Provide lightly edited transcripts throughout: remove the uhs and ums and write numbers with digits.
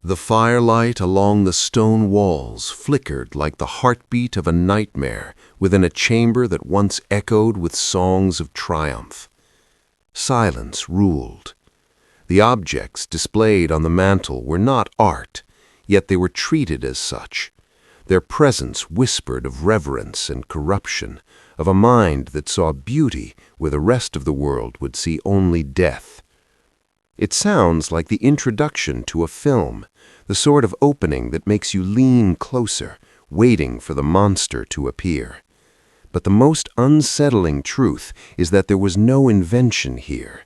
The firelight along the stone walls flickered like the heartbeat of a nightmare within a chamber that once echoed with songs of triumph. Silence ruled. The objects displayed on the mantel were not art, yet they were treated as such. Their presence whispered of reverence and corruption, of a mind that saw beauty where the rest of the world would see only death. It sounds like the introduction to a film, the sort of opening that makes you lean closer, waiting for the monster to appear. But the most unsettling truth is that there was no invention here.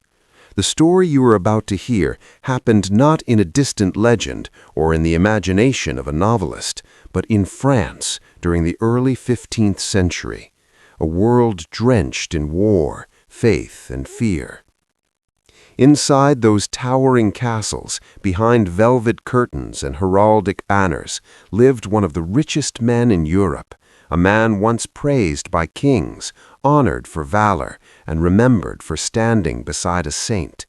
The story you are about to hear happened not in a distant legend or in the imagination of a novelist, but in France during the early 15th century, a world drenched in war, faith, and fear. Inside those towering castles, behind velvet curtains and heraldic banners, lived one of the richest men in Europe, a man once praised by kings, honored for valor, and remembered for standing beside a saint.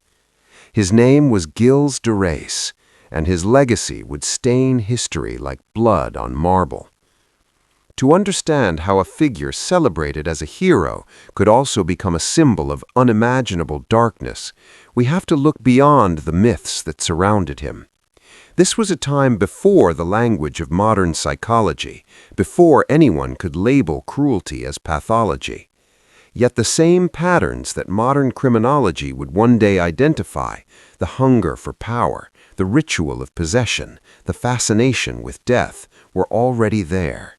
His name was Gilles de Rais, and his legacy would stain history like blood on marble. To understand how a figure celebrated as a hero could also become a symbol of unimaginable darkness, we have to look beyond the myths that surrounded him. This was a time before the language of modern psychology, before anyone could label cruelty as pathology. Yet the same patterns that modern criminology would one day identify, the hunger for power, the ritual of possession, the fascination with death, were already there.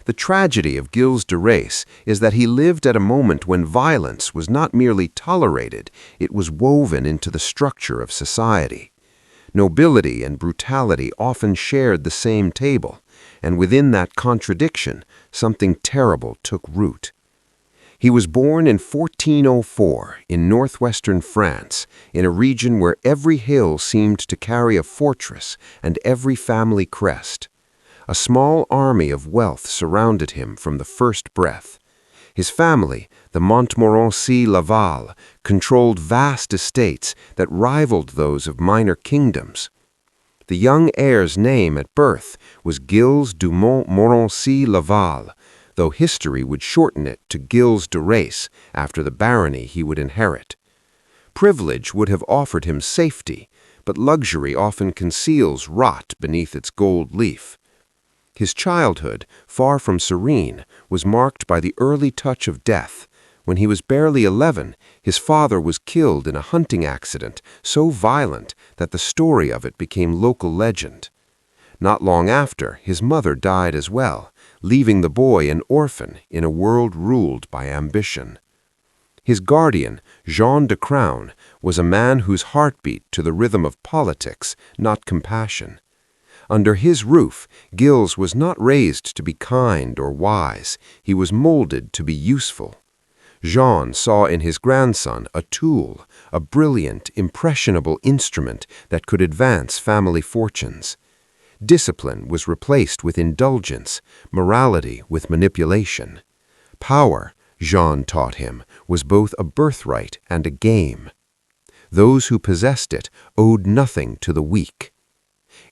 The tragedy of Gilles de Rais is that he lived at a moment when violence was not merely tolerated, it was woven into the structure of society. Nobility and brutality often shared the same table, and within that contradiction, something terrible took root. He was born in 1404 in northwestern France, in a region where every hill seemed to carry a fortress and every family crest. A small army of wealth surrounded him from the first breath. His family, the Montmorency-Laval, controlled vast estates that rivaled those of minor kingdoms. The young heir's name at birth was Gilles du Montmorency-Laval, though history would shorten it to Gilles de Rais after the barony he would inherit. Privilege would have offered him safety, but luxury often conceals rot beneath its gold leaf. His childhood, far from serene, was marked by the early touch of death. When he was barely 11, his father was killed in a hunting accident so violent that the story of it became local legend. Not long after, his mother died as well, leaving the boy an orphan in a world ruled by ambition. His guardian, Jean de Crown, was a man whose heart beat to the rhythm of politics, not compassion. Under his roof, Gilles was not raised to be kind or wise, he was molded to be useful. Jean saw in his grandson a tool, a brilliant, impressionable instrument that could advance family fortunes. Discipline was replaced with indulgence, morality with manipulation. Power, Jean taught him, was both a birthright and a game. Those who possessed it owed nothing to the weak.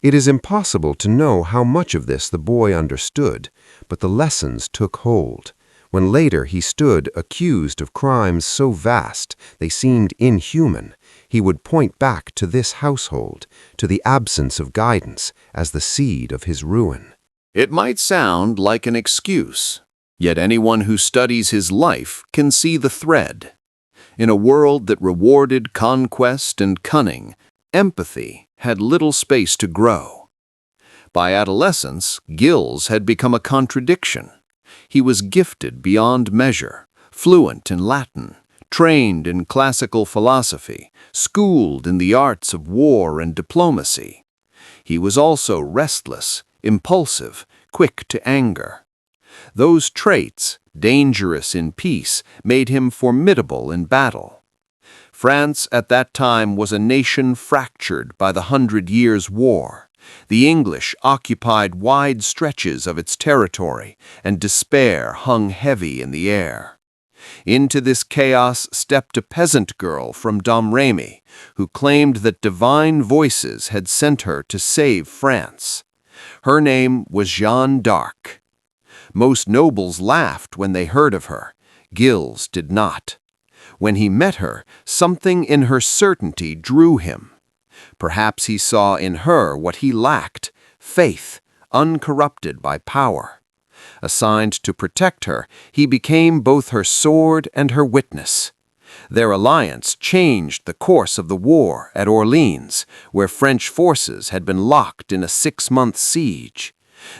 It is impossible to know how much of this the boy understood, but the lessons took hold. When later he stood accused of crimes so vast they seemed inhuman, he would point back to this household, to the absence of guidance, as the seed of his ruin. It might sound like an excuse, yet anyone who studies his life can see the thread. In a world that rewarded conquest and cunning, empathy had little space to grow. By adolescence, Gilles had become a contradiction. He was gifted beyond measure, fluent in Latin, trained in classical philosophy, schooled in the arts of war and diplomacy. He was also restless, impulsive, quick to anger. Those traits, dangerous in peace, made him formidable in battle. France at that time was a nation fractured by the 100 Years' War. The English occupied wide stretches of its territory, and despair hung heavy in the air. Into this chaos stepped a peasant girl from Domremy, who claimed that divine voices had sent her to save France. Her name was Jeanne d'Arc. Most nobles laughed when they heard of her. Gilles did not. When he met her, something in her certainty drew him. Perhaps he saw in her what he lacked: faith, uncorrupted by power. Assigned to protect her, he became both her sword and her witness. Their alliance changed the course of the war at Orleans, where French forces had been locked in a 6-month siege.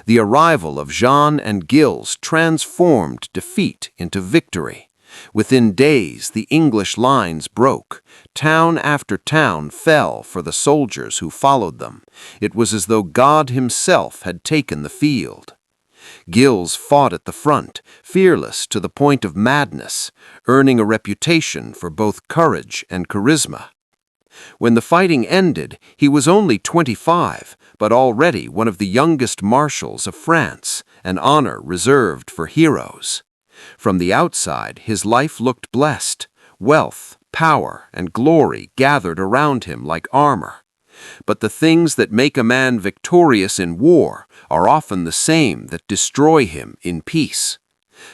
The arrival of Jeanne and Gilles transformed defeat into victory. Within days, the English lines broke. Town after town fell for the soldiers who followed them. It was as though God himself had taken the field. Gilles fought at the front, fearless to the point of madness, earning a reputation for both courage and charisma. When the fighting ended, he was only 25, but already one of the youngest marshals of France, an honor reserved for heroes. From the outside, his life looked blessed. Wealth, power, and glory gathered around him like armor. But the things that make a man victorious in war are often the same that destroy him in peace.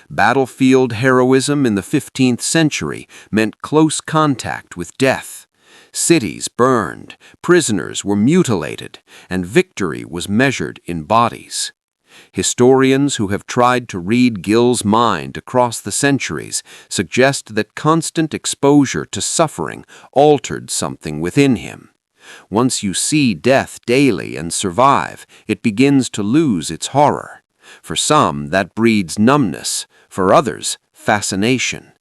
Battlefield heroism in the 15th century meant close contact with death. Cities burned, prisoners were mutilated, and victory was measured in bodies. Historians who have tried to read Gilles' mind across the centuries suggest that constant exposure to suffering altered something within him. Once you see death daily and survive, it begins to lose its horror. For some, that breeds numbness; for others, fascination.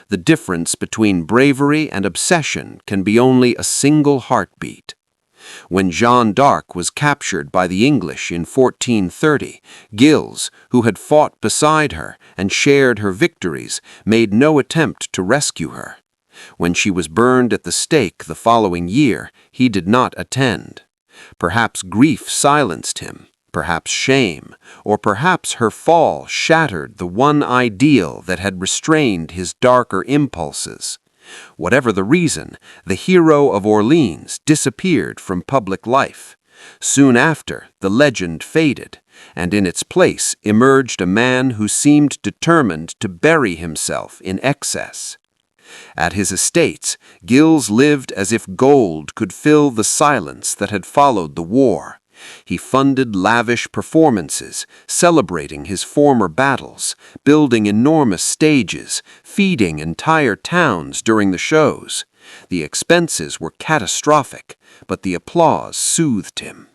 The difference between bravery and obsession can be only a single heartbeat. When Jeanne d'Arc was captured by the English in 1430, Gilles, who had fought beside her and shared her victories, made no attempt to rescue her. When she was burned at the stake the following year, he did not attend. Perhaps grief silenced him, perhaps shame, or perhaps her fall shattered the one ideal that had restrained his darker impulses. Whatever the reason, the hero of Orleans disappeared from public life. Soon after, the legend faded, and in its place emerged a man who seemed determined to bury himself in excess. At his estates, Gilles lived as if gold could fill the silence that had followed the war. He funded lavish performances, celebrating his former battles, building enormous stages, feeding entire towns during the shows. The expenses were catastrophic, but the applause soothed him.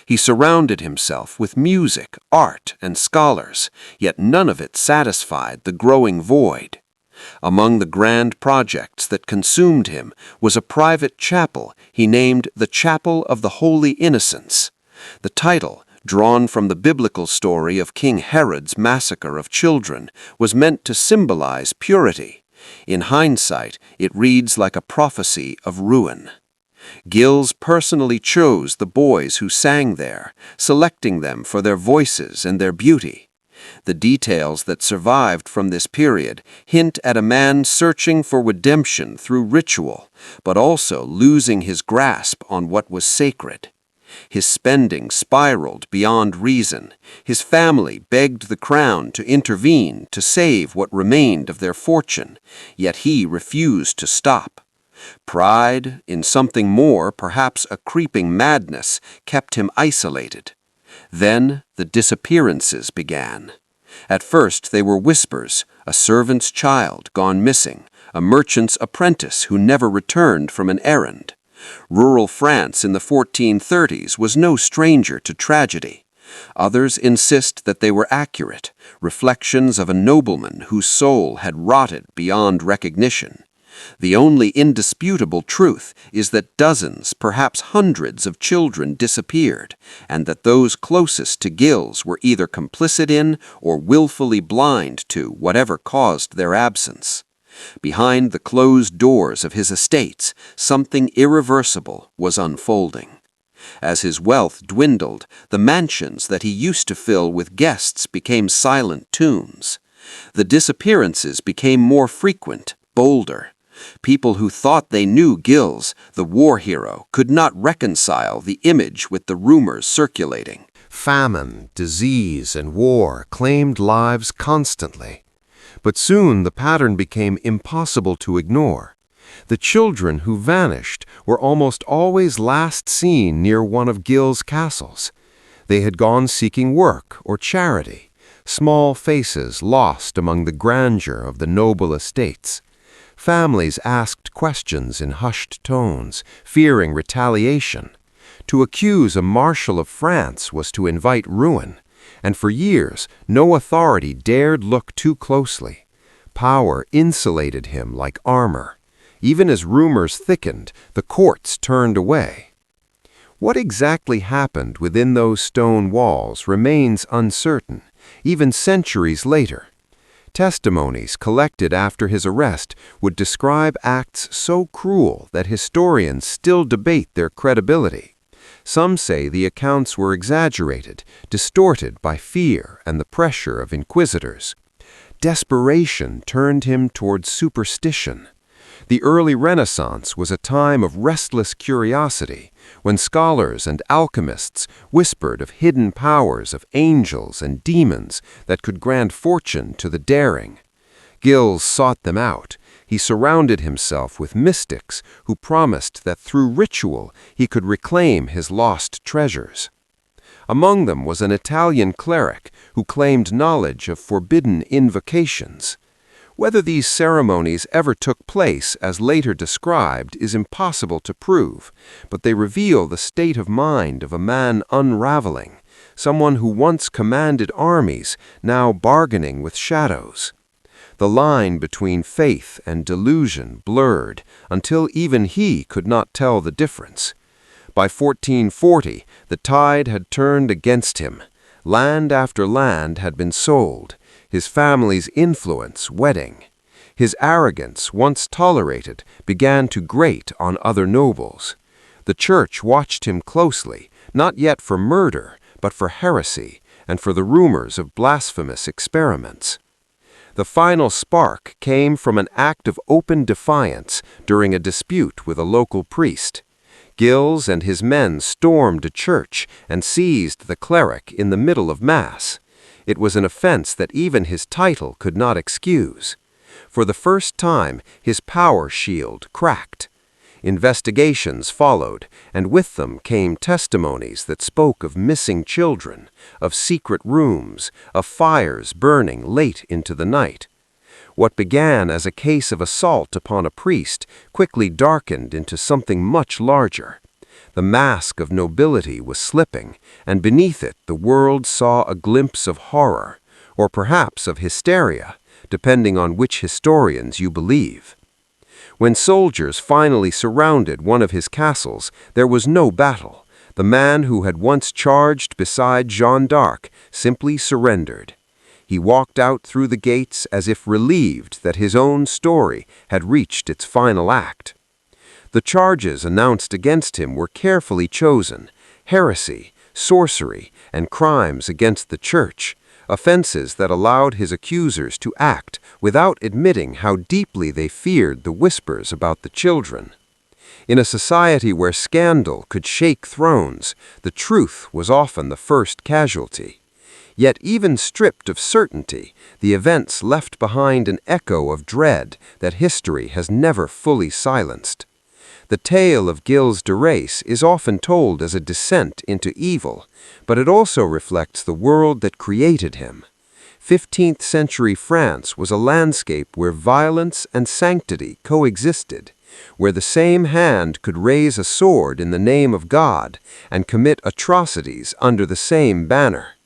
He surrounded himself with music, art, and scholars, yet none of it satisfied the growing void. Among the grand projects that consumed him was a private chapel he named the Chapel of the Holy Innocents. The title, drawn from the biblical story of King Herod's massacre of children, was meant to symbolize purity. In hindsight, it reads like a prophecy of ruin. Gilles personally chose the boys who sang there, selecting them for their voices and their beauty. The details that survived from this period hint at a man searching for redemption through ritual, but also losing his grasp on what was sacred. His spending spiraled beyond reason. His family begged the crown to intervene to save what remained of their fortune, yet he refused to stop. Pride, in something more, perhaps a creeping madness, kept him isolated. Then the disappearances began. At first they were whispers: a servant's child gone missing, a merchant's apprentice who never returned from an errand. Rural France in the 1430s was no stranger to tragedy. Others insist that they were accurate, reflections of a nobleman whose soul had rotted beyond recognition. The only indisputable truth is that dozens, perhaps hundreds of children disappeared, and that those closest to Gilles were either complicit in or willfully blind to whatever caused their absence. Behind the closed doors of his estates, something irreversible was unfolding. As his wealth dwindled, the mansions that he used to fill with guests became silent tombs. The disappearances became more frequent, bolder. People who thought they knew Gilles, the war hero, could not reconcile the image with the rumors circulating. Famine, disease, and war claimed lives constantly. But soon the pattern became impossible to ignore. The children who vanished were almost always last seen near one of Gilles' castles. They had gone seeking work or charity, small faces lost among the grandeur of the noble estates. Families asked questions in hushed tones, fearing retaliation. To accuse a marshal of France was to invite ruin, and for years no authority dared look too closely. Power insulated him like armor. Even as rumors thickened, the courts turned away. What exactly happened within those stone walls remains uncertain, even centuries later. Testimonies collected after his arrest would describe acts so cruel that historians still debate their credibility. Some say the accounts were exaggerated, distorted by fear and the pressure of inquisitors. Desperation turned him toward superstition. The early Renaissance was a time of restless curiosity, when scholars and alchemists whispered of hidden powers of angels and demons that could grant fortune to the daring. Gilles sought them out. He surrounded himself with mystics who promised that through ritual he could reclaim his lost treasures. Among them was an Italian cleric who claimed knowledge of forbidden invocations. Whether these ceremonies ever took place as later described is impossible to prove, but they reveal the state of mind of a man unraveling, someone who once commanded armies, now bargaining with shadows. The line between faith and delusion blurred until even he could not tell the difference. By 1440, the tide had turned against him. Land after land had been sold, his family's influence wedding. His arrogance, once tolerated, began to grate on other nobles. The church watched him closely, not yet for murder, but for heresy and for the rumors of blasphemous experiments. The final spark came from an act of open defiance during a dispute with a local priest. Gilles and his men stormed a church and seized the cleric in the middle of Mass. It was an offense that even his title could not excuse. For the first time, his power shield cracked. Investigations followed, and with them came testimonies that spoke of missing children, of secret rooms, of fires burning late into the night. What began as a case of assault upon a priest quickly darkened into something much larger. The mask of nobility was slipping, and beneath it the world saw a glimpse of horror, or perhaps of hysteria, depending on which historians you believe. When soldiers finally surrounded one of his castles, there was no battle. The man who had once charged beside Jeanne d'Arc simply surrendered. He walked out through the gates as if relieved that his own story had reached its final act. The charges announced against him were carefully chosen: heresy, sorcery, and crimes against the church, offenses that allowed his accusers to act without admitting how deeply they feared the whispers about the children. In a society where scandal could shake thrones, the truth was often the first casualty. Yet even stripped of certainty, the events left behind an echo of dread that history has never fully silenced. The tale of Gilles de Rais is often told as a descent into evil, but it also reflects the world that created him. 15th century France was a landscape where violence and sanctity coexisted, where the same hand could raise a sword in the name of God and commit atrocities under the same banner.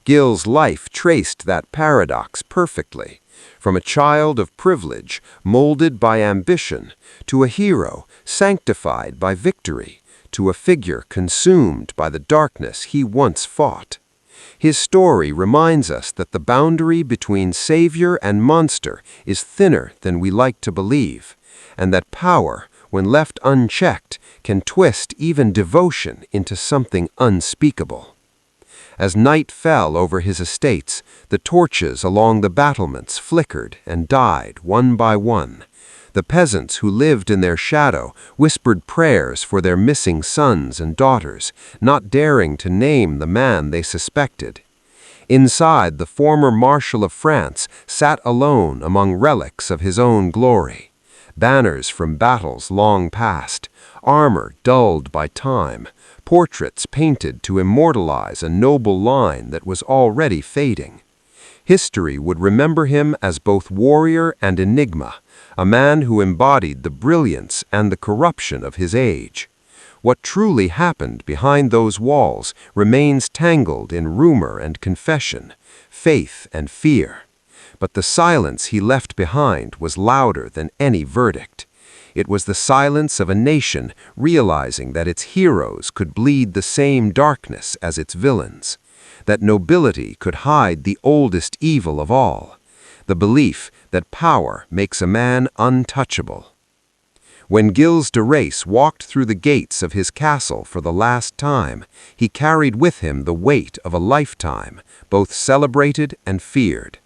Gilles' life traced that paradox perfectly. From a child of privilege, molded by ambition, to a hero, sanctified by victory, to a figure consumed by the darkness he once fought. His story reminds us that the boundary between savior and monster is thinner than we like to believe, and that power, when left unchecked, can twist even devotion into something unspeakable. As night fell over his estates, the torches along the battlements flickered and died one by one. The peasants who lived in their shadow whispered prayers for their missing sons and daughters, not daring to name the man they suspected. Inside, the former Marshal of France sat alone among relics of his own glory. Banners from battles long past, armor dulled by time, portraits painted to immortalize a noble line that was already fading. History would remember him as both warrior and enigma, a man who embodied the brilliance and the corruption of his age. What truly happened behind those walls remains tangled in rumor and confession, faith and fear. But the silence he left behind was louder than any verdict. It was the silence of a nation realizing that its heroes could bleed the same darkness as its villains, that nobility could hide the oldest evil of all, the belief that power makes a man untouchable. When Gilles de Rais walked through the gates of his castle for the last time, he carried with him the weight of a lifetime, both celebrated and feared.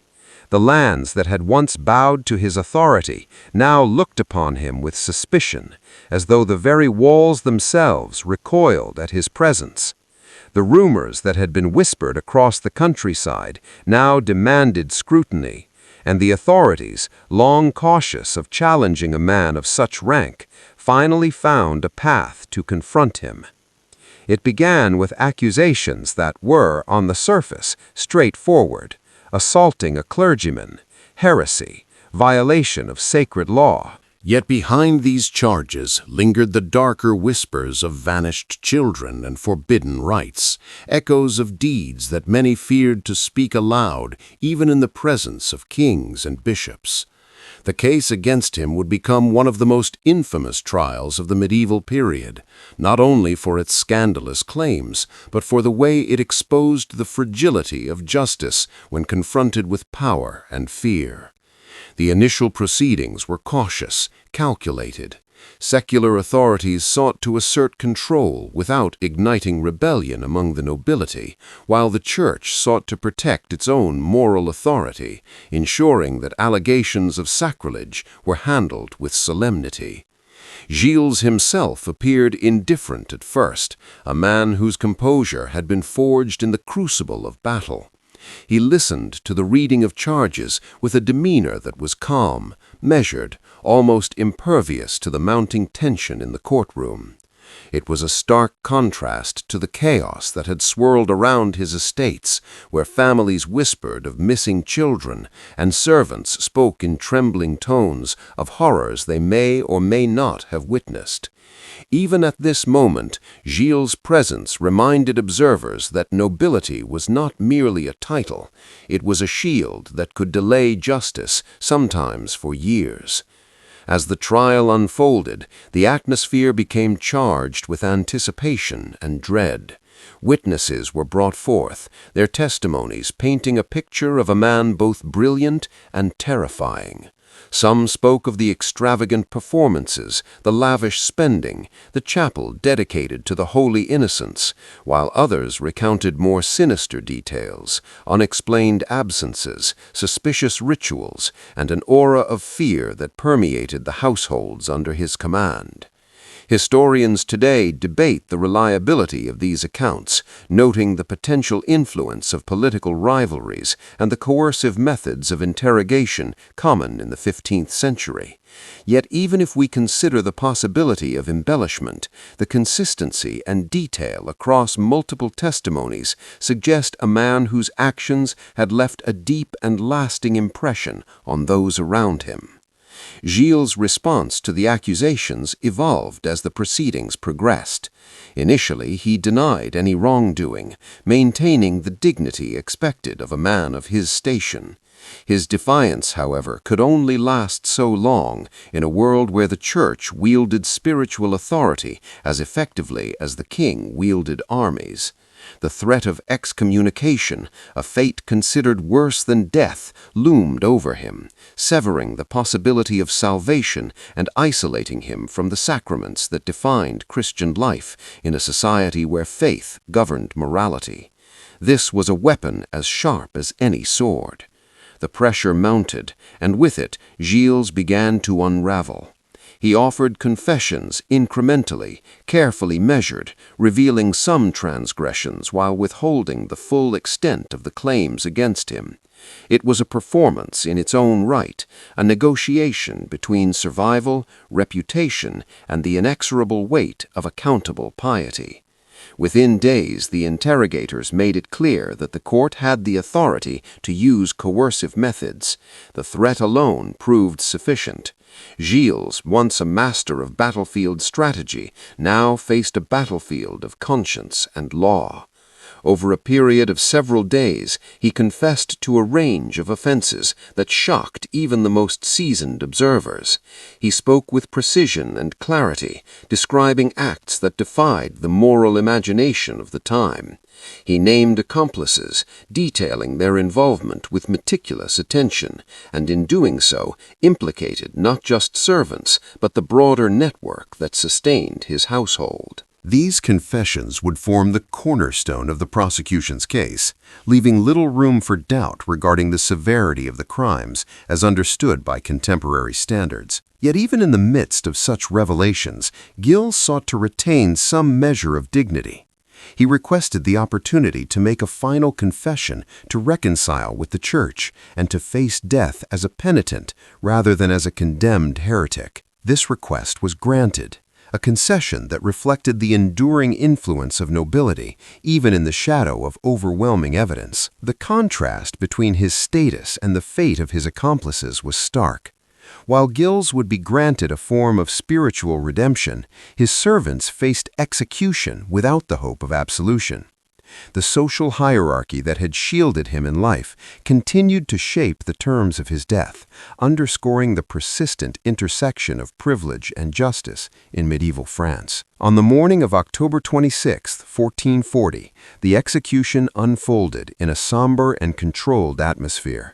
The lands that had once bowed to his authority now looked upon him with suspicion, as though the very walls themselves recoiled at his presence. The rumors that had been whispered across the countryside now demanded scrutiny, and the authorities, long cautious of challenging a man of such rank, finally found a path to confront him. It began with accusations that were, on the surface, straightforward: assaulting a clergyman, heresy, violation of sacred law. Yet behind these charges lingered the darker whispers of vanished children and forbidden rites, echoes of deeds that many feared to speak aloud, even in the presence of kings and bishops. The case against him would become one of the most infamous trials of the medieval period, not only for its scandalous claims, but for the way it exposed the fragility of justice when confronted with power and fear. The initial proceedings were cautious, calculated. Secular authorities sought to assert control without igniting rebellion among the nobility, while the Church sought to protect its own moral authority, ensuring that allegations of sacrilege were handled with solemnity. Gilles himself appeared indifferent at first, a man whose composure had been forged in the crucible of battle. He listened to the reading of charges with a demeanor that was calm, measured, almost impervious to the mounting tension in the courtroom. It was a stark contrast to the chaos that had swirled around his estates, where families whispered of missing children and servants spoke in trembling tones of horrors they may or may not have witnessed. Even at this moment, Gilles' presence reminded observers that nobility was not merely a title, it was a shield that could delay justice, sometimes for years. As the trial unfolded, the atmosphere became charged with anticipation and dread. Witnesses were brought forth, their testimonies painting a picture of a man both brilliant and terrifying. Some spoke of the extravagant performances, the lavish spending, the chapel dedicated to the Holy Innocents, while others recounted more sinister details, unexplained absences, suspicious rituals, and an aura of fear that permeated the households under his command. Historians today debate the reliability of these accounts, noting the potential influence of political rivalries and the coercive methods of interrogation common in the 15th century. Yet even if we consider the possibility of embellishment, the consistency and detail across multiple testimonies suggest a man whose actions had left a deep and lasting impression on those around him. Gilles' response to the accusations evolved as the proceedings progressed. Initially, he denied any wrongdoing, maintaining the dignity expected of a man of his station. His defiance, however, could only last so long in a world where the Church wielded spiritual authority as effectively as the king wielded armies. The threat of excommunication, a fate considered worse than death, loomed over him, severing the possibility of salvation and isolating him from the sacraments that defined Christian life in a society where faith governed morality. This was a weapon as sharp as any sword. The pressure mounted, and with it, Gilles began to unravel. He offered confessions incrementally, carefully measured, revealing some transgressions while withholding the full extent of the claims against him. It was a performance in its own right, a negotiation between survival, reputation, and the inexorable weight of accountable piety. Within days, the interrogators made it clear that the court had the authority to use coercive methods. The threat alone proved sufficient. Gilles, once a master of battlefield strategy, now faced a battlefield of conscience and law. Over a period of several days, he confessed to a range of offenses that shocked even the most seasoned observers. He spoke with precision and clarity, describing acts that defied the moral imagination of the time. He named accomplices, detailing their involvement with meticulous attention, and in doing so, implicated not just servants, but the broader network that sustained his household. These confessions would form the cornerstone of the prosecution's case, leaving little room for doubt regarding the severity of the crimes as understood by contemporary standards. Yet even in the midst of such revelations, Gilles sought to retain some measure of dignity. He requested the opportunity to make a final confession to reconcile with the Church and to face death as a penitent rather than as a condemned heretic. This request was granted, a concession that reflected the enduring influence of nobility, even in the shadow of overwhelming evidence. The contrast between his status and the fate of his accomplices was stark. While Gilles would be granted a form of spiritual redemption, his servants faced execution without the hope of absolution. The social hierarchy that had shielded him in life continued to shape the terms of his death, underscoring the persistent intersection of privilege and justice in medieval France. On the morning of October 26, 1440, the execution unfolded in a somber and controlled atmosphere.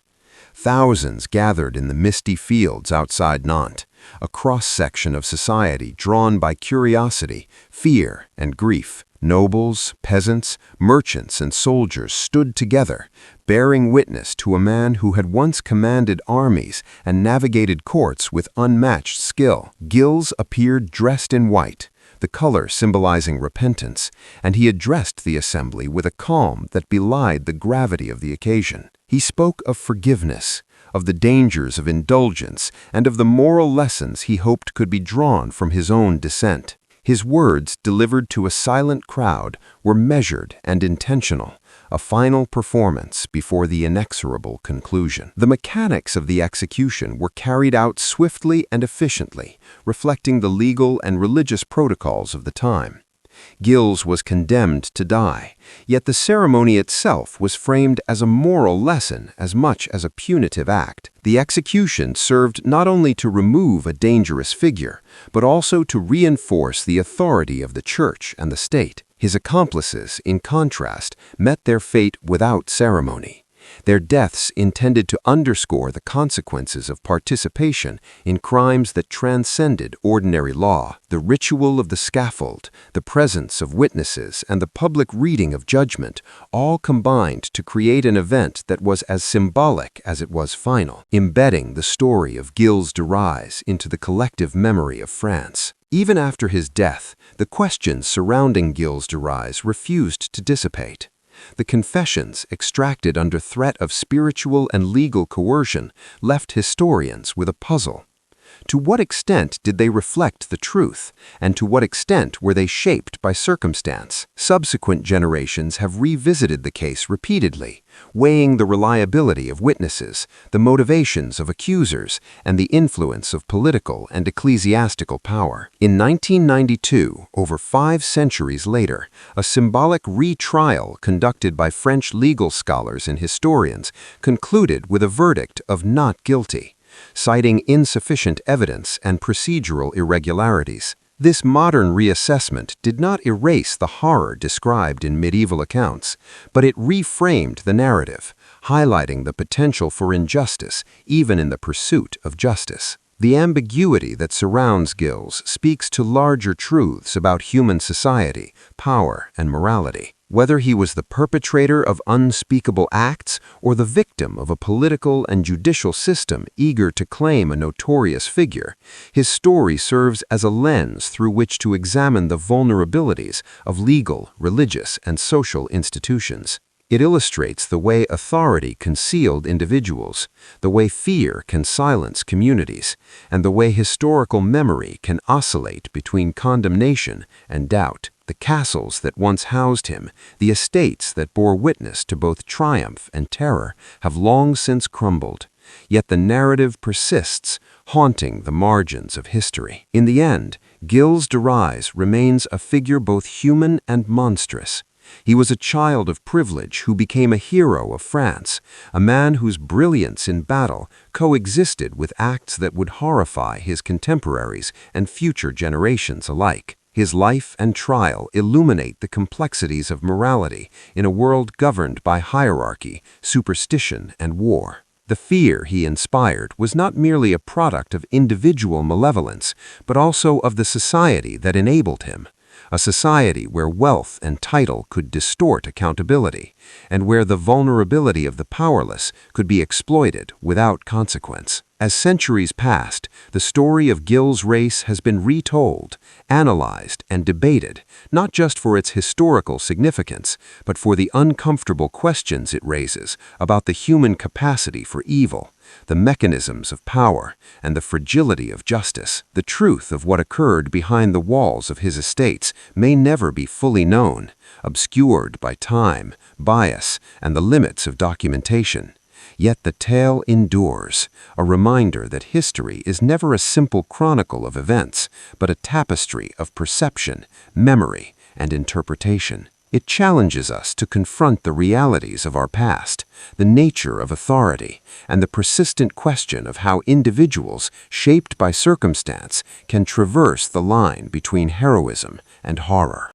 Thousands gathered in the misty fields outside Nantes, a cross-section of society drawn by curiosity, fear, and grief. Nobles, peasants, merchants, and soldiers stood together, bearing witness to a man who had once commanded armies and navigated courts with unmatched skill. Gilles appeared dressed in white, the color symbolizing repentance, and he addressed the assembly with a calm that belied the gravity of the occasion. He spoke of forgiveness, of the dangers of indulgence, and of the moral lessons he hoped could be drawn from his own descent. His words, delivered to a silent crowd, were measured and intentional, a final performance before the inexorable conclusion. The mechanics of the execution were carried out swiftly and efficiently, reflecting the legal and religious protocols of the time. Gilles was condemned to die, yet the ceremony itself was framed as a moral lesson as much as a punitive act. The execution served not only to remove a dangerous figure, but also to reinforce the authority of the Church and the state. His accomplices, in contrast, met their fate without ceremony. Their deaths intended to underscore the consequences of participation in crimes that transcended ordinary law. The ritual of the scaffold, the presence of witnesses, and the public reading of judgment all combined to create an event that was as symbolic as it was final, embedding the story of Gilles de Rais into the collective memory of France. Even after his death, the questions surrounding Gilles de Rais refused to dissipate. The confessions, extracted under threat of spiritual and legal coercion, left historians with a puzzle. To what extent did they reflect the truth, and to what extent were they shaped by circumstance? Subsequent generations have revisited the case repeatedly, weighing the reliability of witnesses, the motivations of accusers, and the influence of political and ecclesiastical power. In 1992, over 5 centuries later, a symbolic retrial conducted by French legal scholars and historians concluded with a verdict of not guilty, citing insufficient evidence and procedural irregularities. This modern reassessment did not erase the horror described in medieval accounts, but it reframed the narrative, highlighting the potential for injustice even in the pursuit of justice. The ambiguity that surrounds Gilles speaks to larger truths about human society, power, and morality. Whether he was the perpetrator of unspeakable acts or the victim of a political and judicial system eager to claim a notorious figure, his story serves as a lens through which to examine the vulnerabilities of legal, religious, and social institutions. It illustrates the way authority concealed individuals, the way fear can silence communities, and the way historical memory can oscillate between condemnation and doubt. The castles that once housed him, the estates that bore witness to both triumph and terror, have long since crumbled. Yet the narrative persists, haunting the margins of history. In the end, Gilles de Rais remains a figure both human and monstrous. He was a child of privilege who became a hero of France, a man whose brilliance in battle coexisted with acts that would horrify his contemporaries and future generations alike. His life and trial illuminate the complexities of morality in a world governed by hierarchy, superstition, and war. The fear he inspired was not merely a product of individual malevolence, but also of the society that enabled him. A society where wealth and title could distort accountability, and where the vulnerability of the powerless could be exploited without consequence. As centuries passed, the story of Gilles' race has been retold, analyzed, and debated, not just for its historical significance, but for the uncomfortable questions it raises about the human capacity for evil, the mechanisms of power, and the fragility of justice. The truth of what occurred behind the walls of his estates may never be fully known, obscured by time, bias, and the limits of documentation. Yet the tale endures, a reminder that history is never a simple chronicle of events, but a tapestry of perception, memory, and interpretation. It challenges us to confront the realities of our past, the nature of authority, and the persistent question of how individuals, shaped by circumstance, can traverse the line between heroism and horror.